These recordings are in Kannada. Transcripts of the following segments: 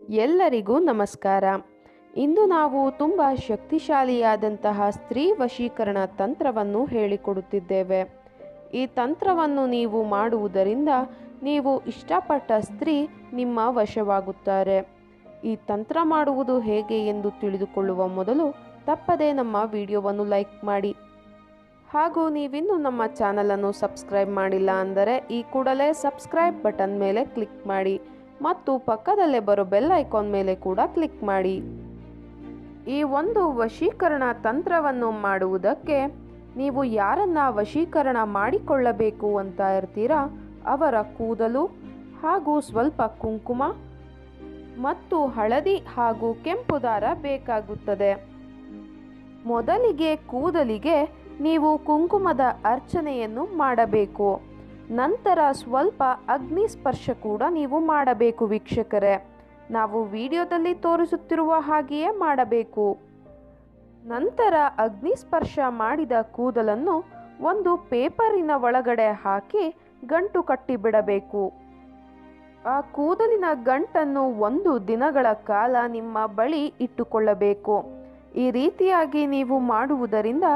ಎಲ್ಲರಿಗೂ ನಮಸ್ಕಾರ. ಇಂದು ನಾವು ತುಂಬ ಶಕ್ತಿಶಾಲಿಯಾದಂತಹ ಸ್ತ್ರೀ ವಶೀಕರಣ ತಂತ್ರವನ್ನು ಹೇಳಿಕೊಡುತ್ತಿದ್ದೇವೆ. ಈ ತಂತ್ರವನ್ನು ನೀವು ಮಾಡುವುದರಿಂದ ನೀವು ಇಷ್ಟಪಟ್ಟ ಸ್ತ್ರೀ ನಿಮ್ಮ ವಶವಾಗುತ್ತಾರೆ. ಈ ತಂತ್ರ ಮಾಡುವುದು ಹೇಗೆ ಎಂದು ತಿಳಿದುಕೊಳ್ಳುವ ಮೊದಲು ತಪ್ಪದೇ ನಮ್ಮ ವಿಡಿಯೋವನ್ನು ಲೈಕ್ ಮಾಡಿ. ಹಾಗೂ ನೀವಿನ್ನೂ ನಮ್ಮ ಚಾನಲನ್ನು ಸಬ್ಸ್ಕ್ರೈಬ್ ಮಾಡಿಲ್ಲ ಅಂದರೆ ಈ ಕೂಡಲೇ ಸಬ್ಸ್ಕ್ರೈಬ್ ಬಟನ್ ಮೇಲೆ ಕ್ಲಿಕ್ ಮಾಡಿ ಮತ್ತು ಪಕ್ಕದಲ್ಲೇ ಬರೋ ಬೆಲ್ ಐಕಾನ್ ಮೇಲೆ ಕೂಡ ಕ್ಲಿಕ್ ಮಾಡಿ. ಈ ಒಂದು ವಶೀಕರಣ ತಂತ್ರವನ್ನು ಮಾಡುವುದಕ್ಕೆ ನೀವು ಯಾರನ್ನ ವಶೀಕರಣ ಮಾಡಿಕೊಳ್ಳಬೇಕು ಅಂತ ಇರ್ತೀರಾ ಅವರ ಕೂದಲು ಹಾಗೂ ಸ್ವಲ್ಪ ಕುಂಕುಮ ಮತ್ತು ಹಳದಿ ಹಾಗೂ ಕೆಂಪು ದಾರ ಬೇಕಾಗುತ್ತದೆ. ಮೊದಲಿಗೆ ಕೂದಲಿಗೆ ನೀವು ಕುಂಕುಮದ ಅರ್ಚನೆಯನ್ನು ಮಾಡಬೇಕು. ನಂತರ ಸ್ವಲ್ಪ ಅಗ್ನಿ ಸ್ಪರ್ಶ ಕೂಡ ನೀವು ಮಾಡಬೇಕು ವೀಕ್ಷಕರೇ. ನಾವು ವಿಡಿಯೋದಲ್ಲಿ ತೋರಿಸುತ್ತಿರುವ ಹಾಗೆಯೇ ಮಾಡಬೇಕು. ನಂತರ ಅಗ್ನಿ ಸ್ಪರ್ಶ ಮಾಡಿದ ಕೂದಲನ್ನು ಒಂದು ಪೇಪರಿನ ಒಳಗಡೆ ಹಾಕಿ ಗಂಟು ಕಟ್ಟಿಬಿಡಬೇಕು. ಆ ಕೂದಲಿನ ಗಂಟನ್ನು 1 ದಿನಗಳ ಕಾಲ ನಿಮ್ಮ ಬಳಿ ಇಟ್ಟುಕೊಳ್ಳಬೇಕು. ಈ ರೀತಿಯಾಗಿ ನೀವು ಮಾಡುವುದರಿಂದ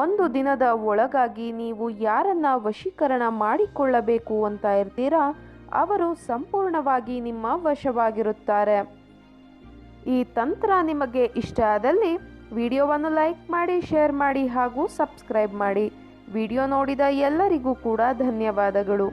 1 ದಿನದ ಒಳಗಾಗಿ ನೀವು ಯಾರನ್ನ ವಶೀಕರಣ ಮಾಡಿಕೊಳ್ಳಬೇಕು ಅಂತ ಇರ್ತೀರಾ ಅವರು ಸಂಪೂರ್ಣವಾಗಿ ನಿಮ್ಮ ವಶವಾಗಿರುತ್ತಾರೆ. ಈ ತಂತ್ರ ನಿಮಗೆ ಇಷ್ಟ ಆದಲ್ಲಿ ವಿಡಿಯೋವನ್ನು ಲೈಕ್ ಮಾಡಿ, ಶೇರ್ ಮಾಡಿ ಹಾಗೂ ಸಬ್ಸ್ಕ್ರೈಬ್ ಮಾಡಿ. ವಿಡಿಯೋ ನೋಡಿದ ಎಲ್ಲರಿಗೂ ಕೂಡ ಧನ್ಯವಾದಗಳು.